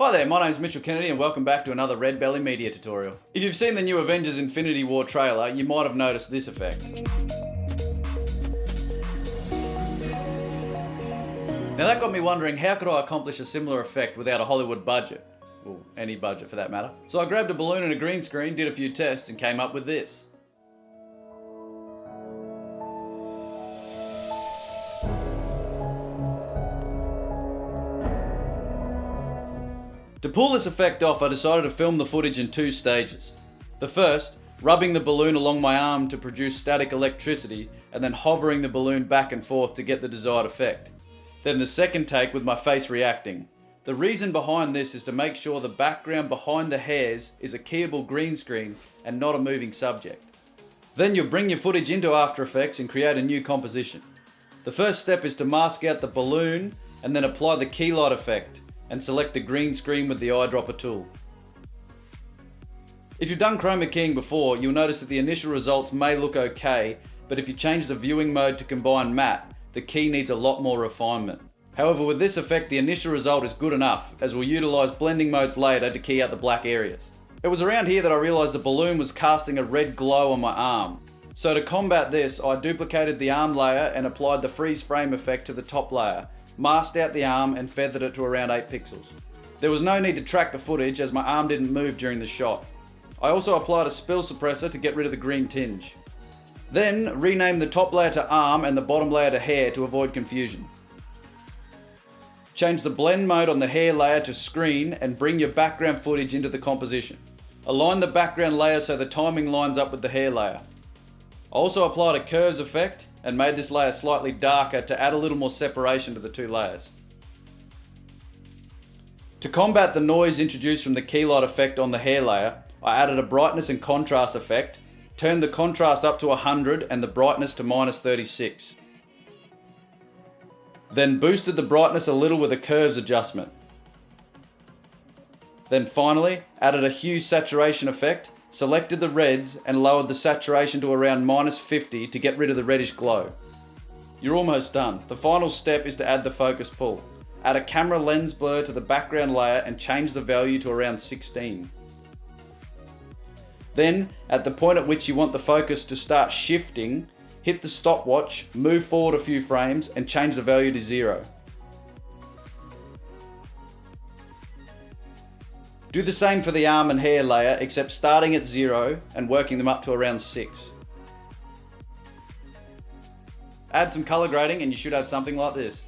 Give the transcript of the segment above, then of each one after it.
Hi there, my name's Mitchell Kennedy and welcome back to another Red Belly Media tutorial. If you've seen the new Avengers Infinity War trailer, you might have noticed this effect. Now that got me wondering, how could I accomplish a similar effect without a Hollywood budget? Well, any budget for that matter. So I grabbed a balloon and a green screen, did a few tests and came up with this. To pull this effect off, I decided to film the footage in two stages. The first, rubbing the balloon along my arm to produce static electricity, and then hovering the balloon back and forth to get the desired effect. Then the second take with my face reacting. The reason behind this is to make sure the background behind the hairs is a keyable green screen and not a moving subject. Then you'll bring your footage into After Effects and create a new composition. The first step is to mask out the balloon and then apply the key light effect and select the green screen with the eyedropper tool. If you've done chroma keying before, you'll notice that the initial results may look okay, but if you change the viewing mode to combine matte, the key needs a lot more refinement. However, with this effect, the initial result is good enough, as we'll utilise blending modes later to key out the black areas. It was around here that I realised the balloon was casting a red glow on my arm. So to combat this, I duplicated the arm layer and applied the freeze frame effect to the top layer, masked out the arm and feathered it to around 8 pixels. There was no need to track the footage as my arm didn't move during the shot. I also applied a spill suppressor to get rid of the green tinge. Then rename the top layer to arm and the bottom layer to hair to avoid confusion. Change the blend mode on the hair layer to screen and bring your background footage into the composition. Align the background layer so the timing lines up with the hair layer. I also applied a curves effect and made this layer slightly darker to add a little more separation to the two layers. To combat the noise introduced from the key light effect on the hair layer, I added a brightness and contrast effect, turned the contrast up to 100 and the brightness to -36. Then boosted the brightness a little with a curves adjustment. Then finally, added a hue saturation effect, selected the reds and lowered the saturation to around -50 to get rid of the reddish glow. You're almost done. The final step is to add the focus pull. Add a camera lens blur to the background layer and change the value to around 16. Then, at the point at which you want the focus to start shifting, hit the stopwatch, move forward a few frames and change the value to 0. Do the same for the arm and hair layer, except starting at 0 and working them up to around 6. Add some color grading and you should have something like this.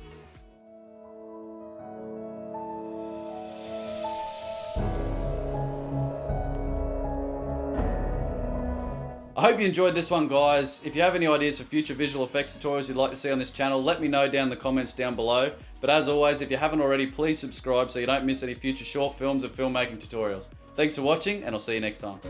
I hope you enjoyed this one, guys. If you have any ideas for future visual effects tutorials you'd like to see on this channel, let me know down in the comments down below. But as always, if you haven't already, please subscribe so you don't miss any future short films and filmmaking tutorials. Thanks for watching, and I'll see you next time.